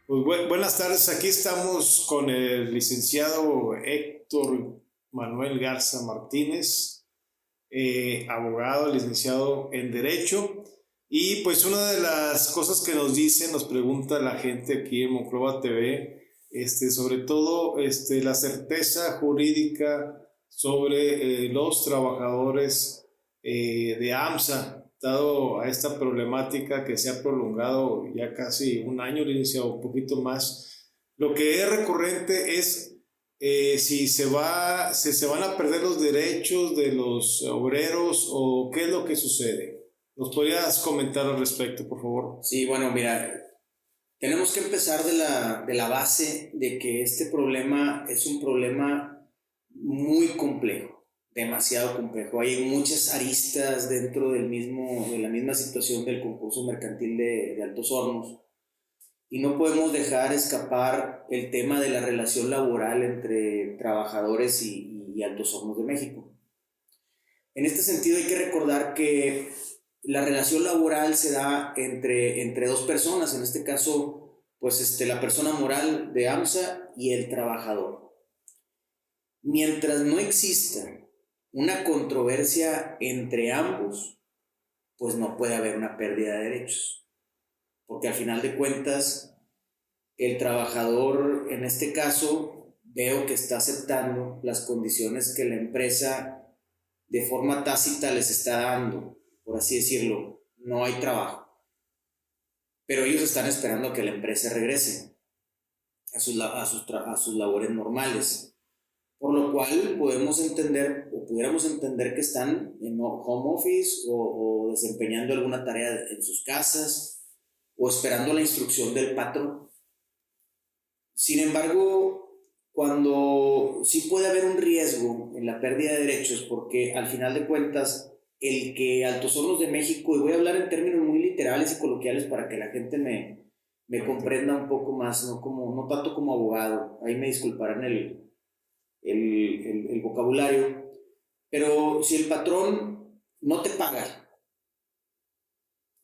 Pues buenas tardes, aquí estamos con el licenciado Héctor Manuel Garza Martínez, abogado, licenciado en Derecho. Y pues una de las cosas que nos pregunta la gente aquí en Monclova TV, sobre todo la certeza jurídica sobre los trabajadores de AMSA, dado a esta problemática que se ha prolongado ya casi un año, licenciado, un poquito más. Lo que es recurrente es si se van a perder los derechos de los obreros o qué es lo que sucede. ¿Nos podrías comentar al respecto, por favor? Sí, bueno, mira, tenemos que empezar de la base de que este problema es un problema muy complejo, demasiado complejo. Hay muchas aristas dentro de la misma situación del concurso mercantil de Altos Hornos y no podemos dejar escapar el tema de la relación laboral entre trabajadores y Altos Hornos de México. En este sentido hay que recordar que la relación laboral se da entre dos personas, en este caso, pues la persona moral de AMSA y el trabajador. Mientras no exista una controversia entre ambos, pues no puede haber una pérdida de derechos. Porque al final de cuentas, el trabajador, en este caso, veo que está aceptando las condiciones que la empresa de forma tácita les está dando, por así decirlo. No hay trabajo, pero ellos están esperando a que la empresa regrese a sus labores normales, por lo cual podemos entender o pudiéramos entender que están en home office o desempeñando alguna tarea en sus casas o esperando la instrucción del patrón. Sin embargo, cuando sí puede haber un riesgo en la pérdida de derechos, porque al final de cuentas, el que Altos Hornos de México, y voy a hablar en términos muy literales y coloquiales para que la gente me comprenda un poco más, no tanto como abogado, ahí me disculparán el vocabulario, pero si el patrón no te paga,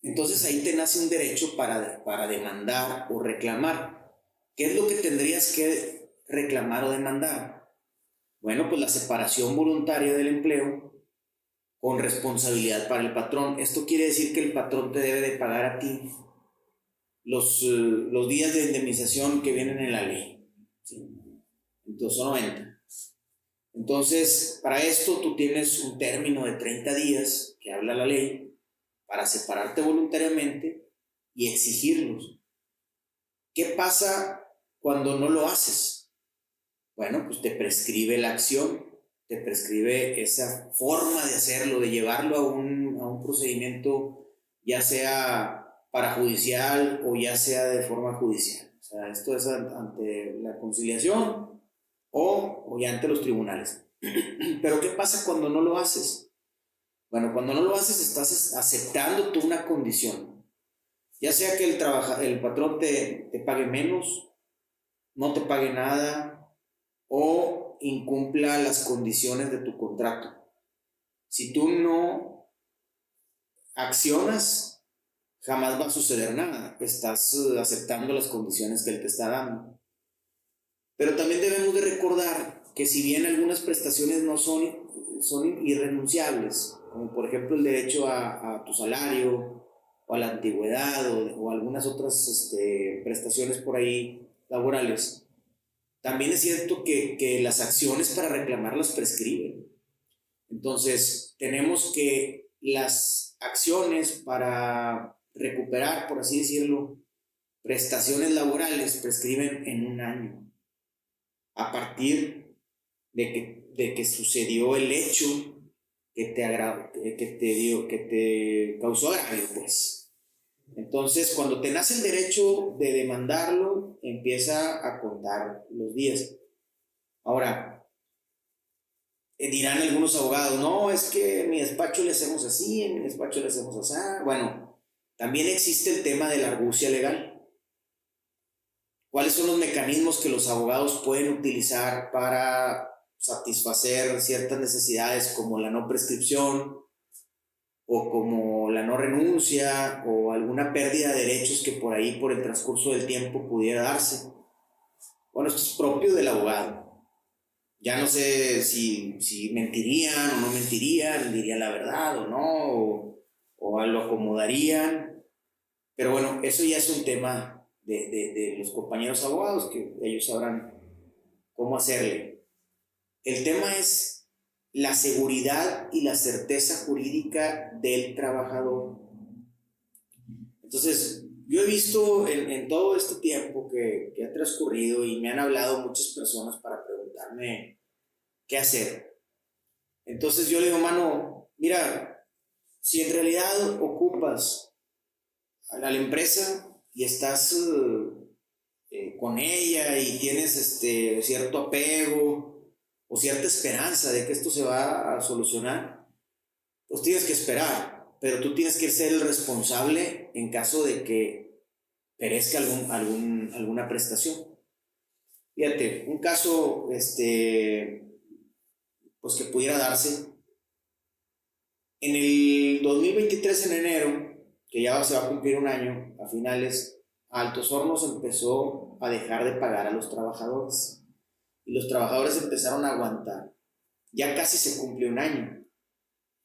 entonces ahí te nace un derecho para demandar o reclamar. ¿Qué es lo que tendrías que reclamar o demandar? Bueno, pues la separación voluntaria del empleo con responsabilidad para el patrón. Esto quiere decir que el patrón te debe de pagar a ti los días de indemnización que vienen en la ley, ¿sí? Entonces son 90. Entonces, para esto tú tienes un término de 30 días que habla la ley para separarte voluntariamente y exigirlos. ¿Qué pasa cuando no lo haces? Bueno, pues te prescribe la acción, te prescribe esa forma de hacerlo, de llevarlo a un procedimiento, ya sea parajudicial o ya sea de forma judicial. O sea, esto es ante la conciliación o ya ante los tribunales. Pero ¿qué pasa cuando no lo haces? Bueno, cuando no lo haces estás aceptando tú una condición. Ya sea que el patrón te pague menos, no te pague nada o incumpla las condiciones de tu contrato. Si tú no accionas, jamás va a suceder nada. Estás aceptando las condiciones que él te está dando. Pero también debemos de recordar que si bien algunas prestaciones no son irrenunciables, como por ejemplo el derecho a tu salario o a la antigüedad o algunas otras prestaciones por ahí laborales, también es cierto que las acciones para reclamarlas prescriben. Entonces, tenemos que las acciones para recuperar, por así decirlo, prestaciones laborales prescriben en un año, a partir de que sucedió el hecho que te causó agravio, pues. Entonces, cuando te nace el derecho de demandarlo, empieza a contar los días. Ahora, dirán algunos abogados, no, es que en mi despacho le hacemos así, en mi despacho le hacemos así. Bueno, también existe el tema de la argucia legal. ¿Cuáles son los mecanismos que los abogados pueden utilizar para satisfacer ciertas necesidades como la no prescripción o como como la no renuncia o alguna pérdida de derechos que por ahí, por el transcurso del tiempo, pudiera darse. Bueno, esto es propio del abogado. Ya no sé si mentirían o no mentirían, dirían la verdad o no, o lo acomodarían. Pero bueno, eso ya es un tema de los compañeros abogados, que ellos sabrán cómo hacerle. El tema es la seguridad y la certeza jurídica del trabajador. Entonces, yo he visto en todo este tiempo que ha transcurrido y me han hablado muchas personas para preguntarme qué hacer. Entonces yo le digo, mano, mira, si en realidad ocupas a la empresa y estás con ella y tienes cierto apego o cierta esperanza de que esto se va a solucionar, pues tienes que esperar, pero tú tienes que ser el responsable en caso de que perezca alguna prestación. Fíjate, un caso pues que pudiera darse en el 2023, en enero, que ya se va a cumplir un año, a finales, Altos Hornos empezó a dejar de pagar a los trabajadores y los trabajadores empezaron a aguantar. Ya casi se cumple un año.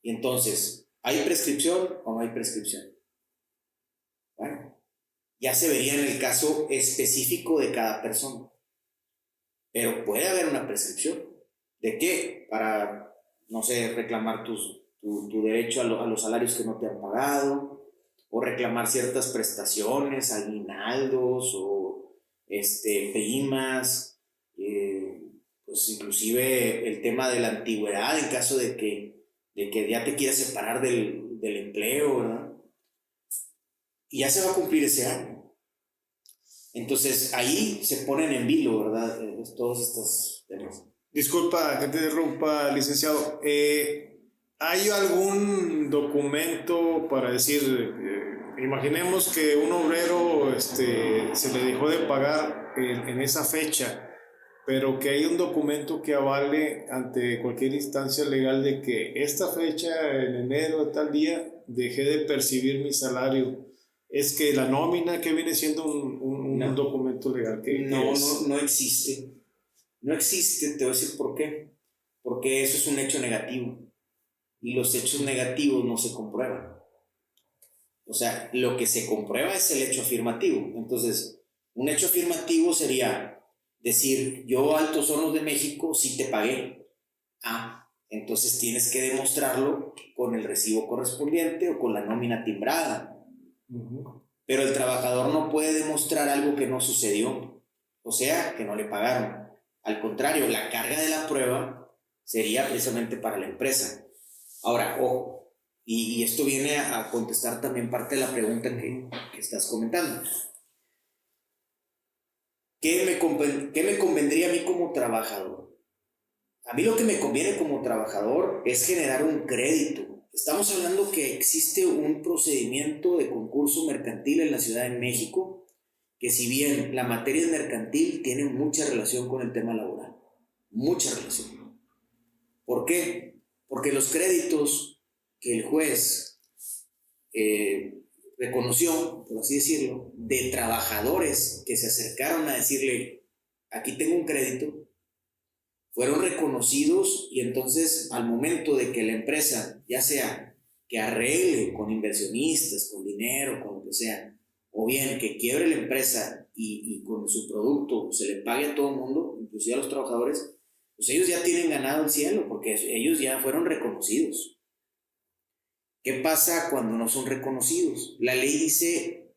Y entonces, ¿hay prescripción o no hay prescripción? Bueno, ya se vería en el caso específico de cada persona. Pero puede haber una prescripción. ¿De qué? Para, no sé, reclamar tu derecho a los salarios que no te han pagado, o reclamar ciertas prestaciones, aguinaldos, o primas, pues inclusive el tema de la antigüedad en caso de que ya te quieras separar del empleo, ¿verdad? Y ya se va a cumplir ese año. Entonces ahí se ponen en vilo, ¿verdad? Todos estos temas. Disculpa que te interrumpa, licenciado. ¿Hay algún documento para decir, imaginemos que un obrero se le dejó de pagar en esa fecha, pero que hay un documento que avale ante cualquier instancia legal de que esta fecha, en enero de tal día, dejé de percibir mi salario? Es que la nómina, que viene siendo un documento legal que no existe. No existe, te voy a decir por qué. Porque eso es un hecho negativo. Y los hechos negativos no se comprueban. O sea, lo que se comprueba es el hecho afirmativo. Entonces, un hecho afirmativo sería decir, yo, Altos Hornos de México, sí te pagué. Entonces tienes que demostrarlo con el recibo correspondiente o con la nómina timbrada. Pero el trabajador no puede demostrar algo que no sucedió. O sea, que no le pagaron. Al contrario, la carga de la prueba sería precisamente para la empresa. Ahora, ojo, y esto viene a contestar también parte de la pregunta que estás comentando. ¿Qué me convendría a mí como trabajador? A mí lo que me conviene como trabajador es generar un crédito. Estamos hablando que existe un procedimiento de concurso mercantil en la Ciudad de México, que si bien la materia es mercantil, tiene mucha relación con el tema laboral. Mucha relación. ¿Por qué? Porque los créditos que el juez reconoció, por así decirlo, de trabajadores que se acercaron a decirle, aquí tengo un crédito, fueron reconocidos, y entonces al momento de que la empresa, ya sea que arregle con inversionistas, con dinero, con lo que sea, o bien que quiebre la empresa y con su producto se le pague a todo el mundo, inclusive a los trabajadores, pues ellos ya tienen ganado el cielo, porque ellos ya fueron reconocidos. ¿Qué pasa cuando no son reconocidos? La ley dice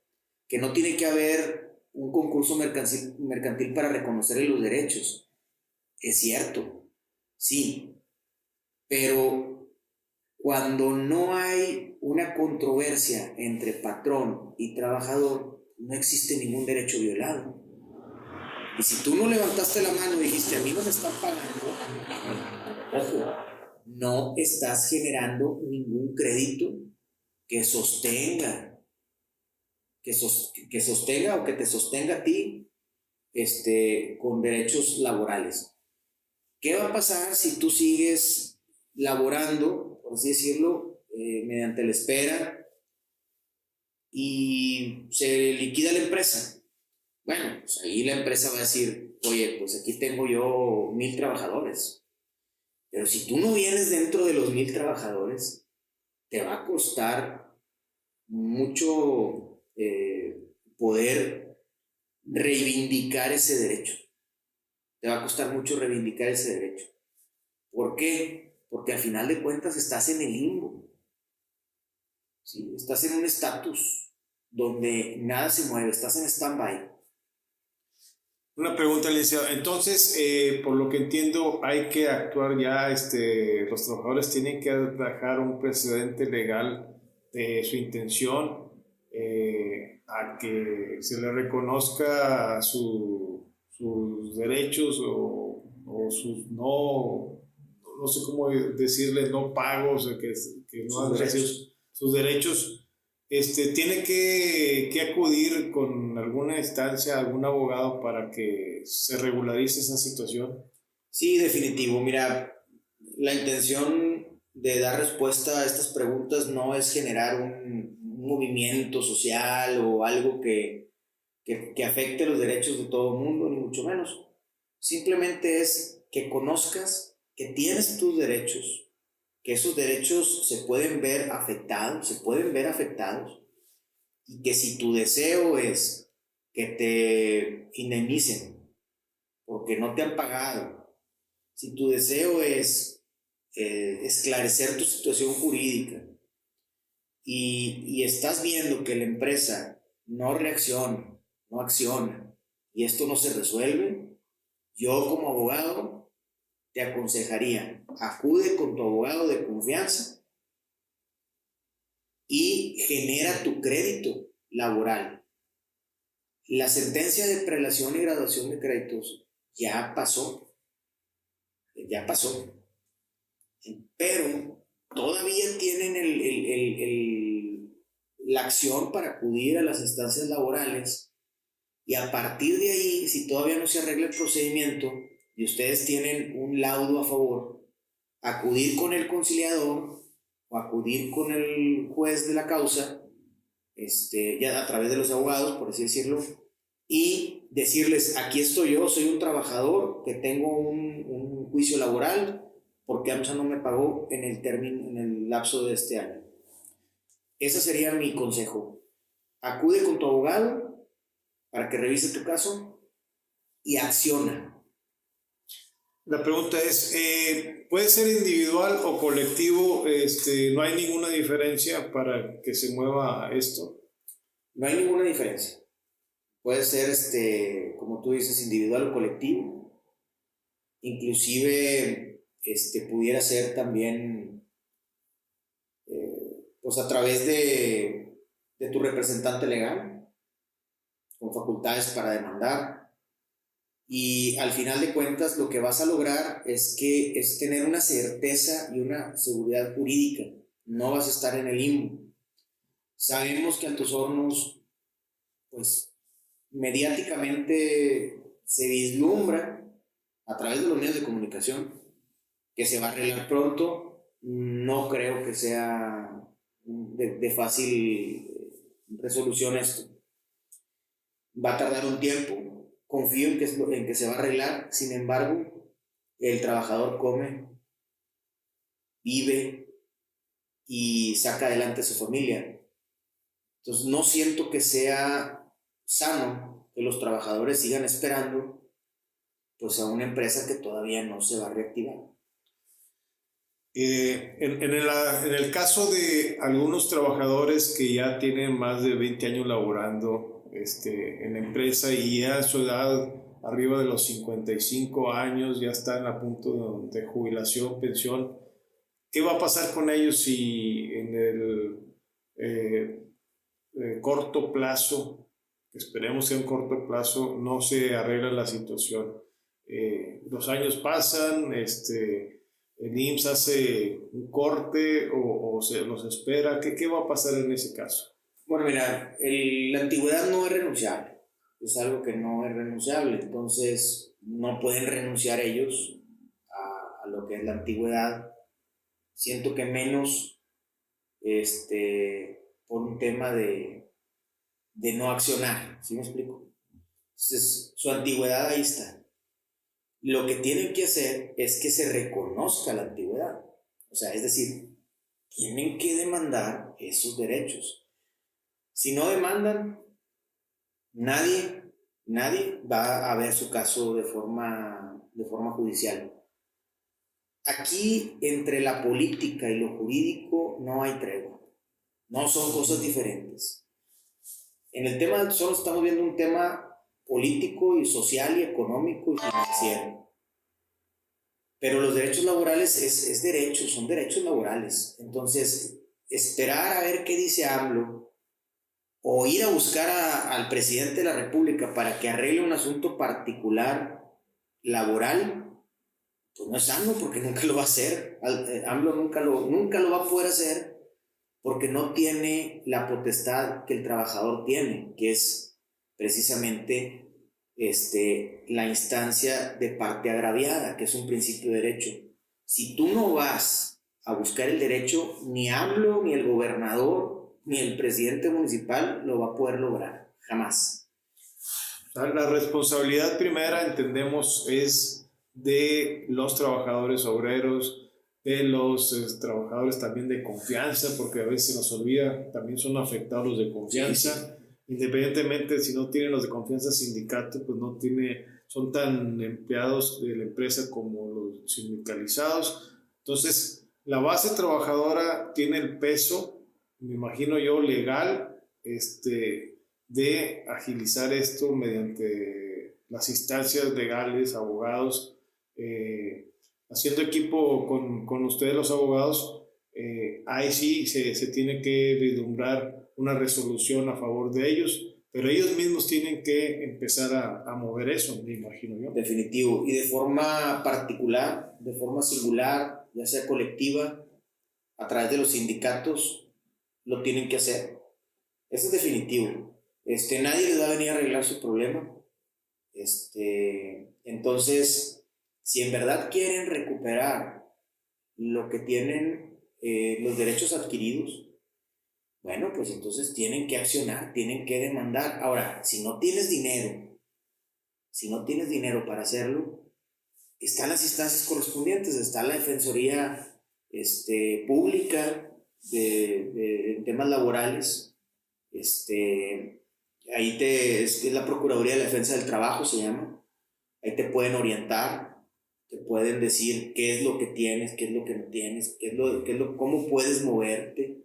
que no tiene que haber un concurso mercantil para reconocer los derechos. Es cierto, sí, pero cuando no hay una controversia entre patrón y trabajador, no existe ningún derecho violado. Y si tú no levantaste la mano y dijiste, a mí no me están pagando, ojo, no estás generando ningún crédito que sostenga o que te sostenga a ti con derechos laborales. ¿Qué va a pasar si tú sigues laborando, por así decirlo, mediante la espera y se liquida la empresa. Bueno, pues ahí la empresa va a decir, oye, pues aquí tengo yo 1,000 trabajadores. Pero si tú no vienes dentro de los 1,000 trabajadores, te va a costar mucho poder reivindicar ese derecho. Te va a costar mucho reivindicar ese derecho. ¿Por qué? Porque al final de cuentas estás en el limbo. ¿Sí? Estás en un estatus donde nada se mueve, estás en stand-by. Una pregunta, licenciado. Entonces, por lo que entiendo, hay que actuar ya, los trabajadores tienen que dejar un precedente legal de su intención a que se le reconozca sus derechos o sus no sé cómo decirles, no pagos, que no han recibido sus derechos. Tiene que acudir con alguna instancia, algún abogado para que se regularice esa situación. Sí, definitivo. Mira, la intención de dar respuesta a estas preguntas no es generar un movimiento social o algo que afecte los derechos de todo el mundo, ni mucho menos. Simplemente es que conozcas que tienes tus derechos, que esos derechos se pueden ver afectados, y que si tu deseo es que te indemnicen porque no te han pagado, si tu deseo es esclarecer tu situación jurídica y estás viendo que la empresa no reacciona, no acciona y esto no se resuelve, yo como abogado te aconsejaría, acude con tu abogado de confianza y genera tu crédito laboral. La sentencia de prelación y graduación de créditos ya pasó, pero todavía tienen la acción para acudir a las instancias laborales y a partir de ahí, si todavía no se arregla el procedimiento y ustedes tienen un laudo a favor, acudir con el conciliador o acudir con el juez de la causa, ya a través de los abogados, por así decirlo, y decirles, aquí estoy yo, soy un trabajador que tengo un juicio laboral porque AMSA no me pagó en el lapso de este año. Ese sería mi consejo. Acude con tu abogado para que revise tu caso y acciona. La pregunta es, ¿puede ser individual o colectivo? ¿No hay ninguna diferencia para que se mueva esto? No hay ninguna diferencia. Puede ser, como tú dices, individual o colectivo. Inclusive, pudiera ser también, pues a través de tu representante legal, con facultades para demandar. Y al final de cuentas, lo que vas a lograr es tener una certeza y una seguridad jurídica. No vas a estar en el limbo. Sabemos que Altos Hornos, pues, mediáticamente se vislumbra a través de los medios de comunicación que se va a arreglar pronto. No creo que sea de fácil resolución esto. Va a tardar un tiempo, confío en que se va a arreglar. Sin embargo, el trabajador come, vive y saca adelante a su familia. Entonces no siento que sea sano que los trabajadores sigan esperando pues a una empresa que todavía no se va a reactivar. En el caso de algunos trabajadores que ya tienen más de 20 años laborando en la empresa y ya a su edad arriba de los 55 años ya están a punto de jubilación, pensión, ¿qué va a pasar con ellos si en el corto plazo, esperemos que en corto plazo, no se arregla la situación? Los años pasan, el IMSS hace un corte o se los espera. ¿Qué va a pasar en ese caso? Bueno, mira, la antigüedad no es renunciable, es algo que no es renunciable, entonces no pueden renunciar ellos a lo que es la antigüedad. Siento que menos por un tema de no accionar, ¿sí me explico? Entonces, su antigüedad ahí está. Lo que tienen que hacer es que se reconozca la antigüedad. O sea, es decir, tienen que demandar esos derechos. Si no demandan, nadie va a ver su caso de forma judicial. Aquí, entre la política y lo jurídico, no hay tregua. No son cosas diferentes. En el tema, solo estamos viendo un tema político y social y económico y financiero. Pero los derechos laborales es derecho, son derechos laborales. Entonces, esperar a ver qué dice AMLO o ir a buscar al presidente de la República para que arregle un asunto particular laboral, pues no es sano, porque nunca lo va a hacer. AMLO nunca lo va a poder hacer, porque no tiene la potestad que el trabajador tiene, que es precisamente la instancia de parte agraviada, que es un principio de derecho. Si tú no vas a buscar el derecho, ni AMLO, ni el gobernador, ni el presidente municipal lo va a poder lograr, jamás. La responsabilidad primera, entendemos, es de los trabajadores obreros, de los trabajadores también de confianza, porque a veces se nos olvida, también son afectados los de confianza. Sí. Independientemente si no tienen los de confianza sindicato, pues no son tan empleados de la empresa como los sindicalizados. Entonces, la base trabajadora tiene el peso, me imagino yo, legal, de agilizar esto mediante las instancias legales, abogados, haciendo equipo con ustedes los abogados. Ahí sí se tiene que vislumbrar una resolución a favor de ellos, pero ellos mismos tienen que empezar a mover eso, me imagino yo. Definitivo, y de forma particular, de forma singular, ya sea colectiva, a través de los sindicatos, lo tienen que hacer. Eso es definitivo. Nadie les va a venir a arreglar su problema. Entonces, si en verdad quieren recuperar lo que tienen, los derechos adquiridos, bueno, pues entonces tienen que accionar, tienen que demandar. Ahora, si no tienes dinero para hacerlo, están las instancias correspondientes, está la Defensoría Pública de temas laborales, ahí es la Procuraduría de la Defensa del Trabajo, se llama. Ahí te pueden orientar, te pueden decir qué es lo que tienes, qué es lo que no tienes, cómo puedes moverte.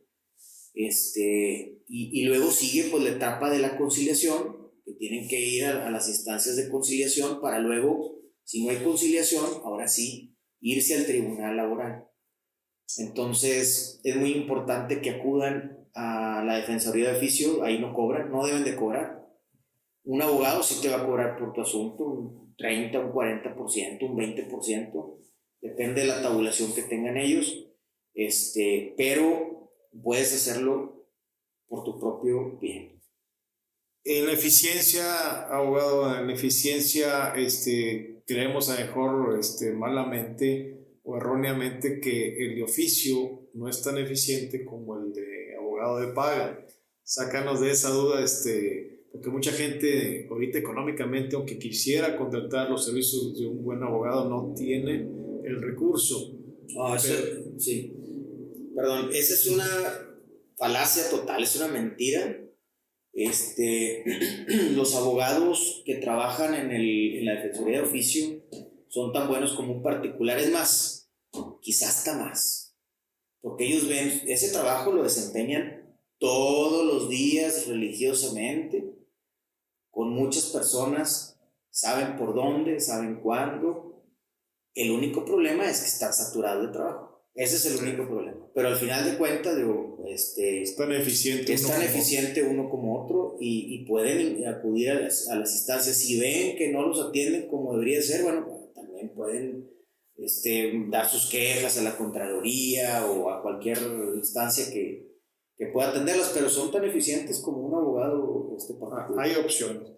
Y luego sigue pues la etapa de la conciliación, que tienen que ir a las instancias de conciliación para luego, si no hay conciliación, ahora sí, irse al tribunal laboral. Entonces es muy importante que acudan a la Defensoría de Oficio. Ahí no cobran, no deben de cobrar. Un abogado sí te va a cobrar por tu asunto un 30, un 40%, un 20%, depende de la tabulación que tengan ellos, pero puedes hacerlo por tu propio bien. En la eficiencia, abogado, en la eficiencia, creemos a lo mejor malamente o erróneamente que el de oficio no es tan eficiente como el de abogado de paga. Sácanos de esa duda, porque mucha gente ahorita económicamente, aunque quisiera contratar los servicios de un buen abogado, no tiene el recurso. Sí. Perdón, esa es una falacia total, es una mentira. Los abogados que trabajan en la Defensoría de Oficio son tan buenos como un particular, es más, quizás hasta más, porque ellos ven, ese trabajo lo desempeñan todos los días religiosamente, con muchas personas, saben por dónde, saben cuándo. El único problema es que están saturados de trabajo. Ese es el único problema. Pero al final de cuentas, es tan eficiente uno como otro y pueden acudir a las instancias. Si ven que no los atienden como debería ser, bueno, también pueden dar sus quejas a la Contraloría o a cualquier instancia que pueda atenderlas, pero son tan eficientes como un abogado particular. Hay opciones.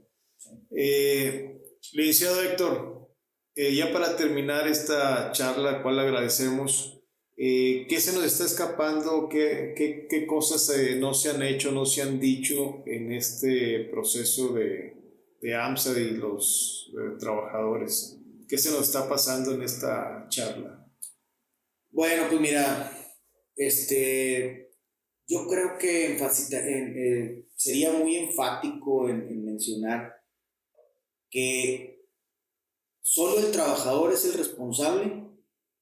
Licenciado Héctor, ya para terminar esta charla, cual agradecemos, ¿Qué se nos está escapando? ¿Qué cosas no se han hecho, no se han dicho en este proceso de AMSA y los trabajadores? ¿Qué se nos está pasando en esta charla? Bueno, pues mira, yo creo que sería muy enfático en mencionar que solo el trabajador es el responsable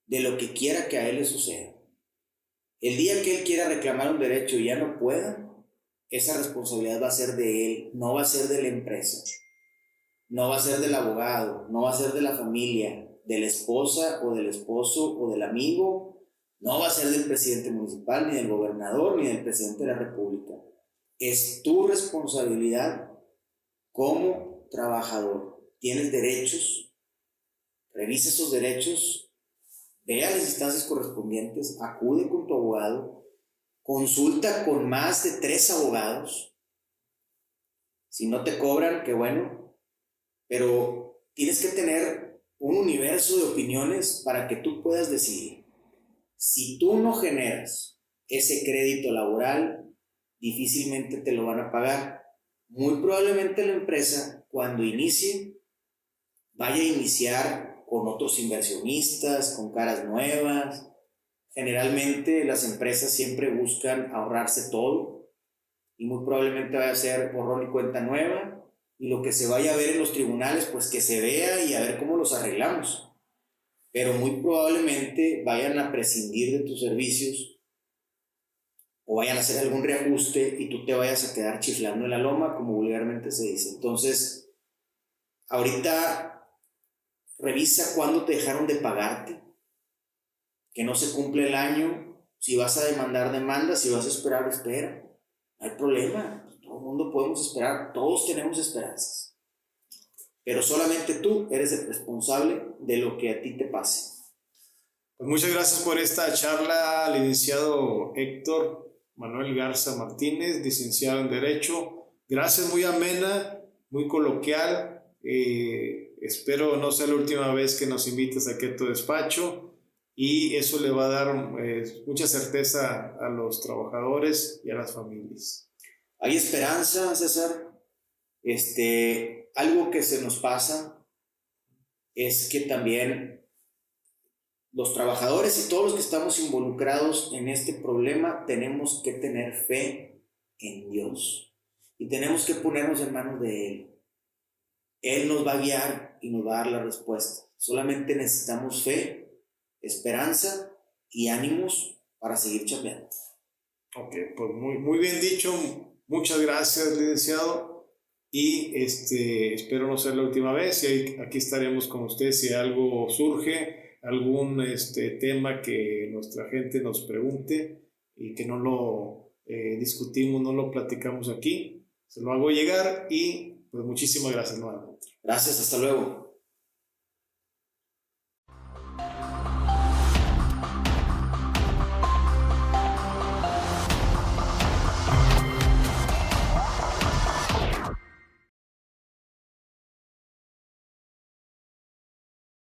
de lo que quiera que a él le suceda. El día que él quiera reclamar un derecho y ya no pueda, esa responsabilidad va a ser de él, no va a ser de la empresa, no va a ser del abogado, no va a ser de la familia, de la esposa o del esposo o del amigo, no va a ser del presidente municipal, ni del gobernador, ni del presidente de la república. Es tu responsabilidad como trabajador. Tienes derechos, revisa esos derechos, ve a las instancias correspondientes, acude con tu abogado, consulta con más de 3 abogados. Si no te cobran, qué bueno, pero tienes que tener un universo de opiniones para que tú puedas decidir. Si tú no generas ese crédito laboral, difícilmente te lo van a pagar. Muy probablemente la empresa, cuando inicie, vaya a iniciar con otros inversionistas, con caras nuevas. Generalmente las empresas siempre buscan ahorrarse todo y muy probablemente vaya a ser borrón y cuenta nueva, y lo que se vaya a ver en los tribunales, pues que se vea y a ver cómo los arreglamos. Pero muy probablemente vayan a prescindir de tus servicios o vayan a hacer algún reajuste y tú te vayas a quedar chiflando en la loma, como vulgarmente se dice. Entonces, ahorita revisa cuándo te dejaron de pagarte, que no se cumple el año. Si vas a demandar, demanda. Si vas a esperar, espera. No hay problema. Todo el mundo podemos esperar. Todos tenemos esperanzas. Pero solamente tú eres el responsable de lo que a ti te pase. Pues muchas gracias por esta charla, licenciado Héctor Manuel Garza Martínez, licenciado en Derecho. Gracias, muy amena, muy coloquial. Espero no sea la última vez que nos invites aquí a tu despacho, y eso le va a dar mucha certeza a los trabajadores y a las familias. Hay esperanza, César. Algo que se nos pasa es que también los trabajadores y todos los que estamos involucrados en este problema tenemos que tener fe en Dios y tenemos que ponernos en manos de Él. Él nos va a guiar y nos va a dar la respuesta. Solamente necesitamos fe, esperanza y ánimos para seguir chambeando. Ok, pues muy bien dicho. Muchas gracias, licenciado. Y espero no ser la última vez. Y aquí estaremos con usted si algo surge, algún tema que nuestra gente nos pregunte y que no lo discutimos, no lo platicamos aquí. Se lo hago llegar y pues muchísimas gracias nuevamente. Gracias, hasta luego.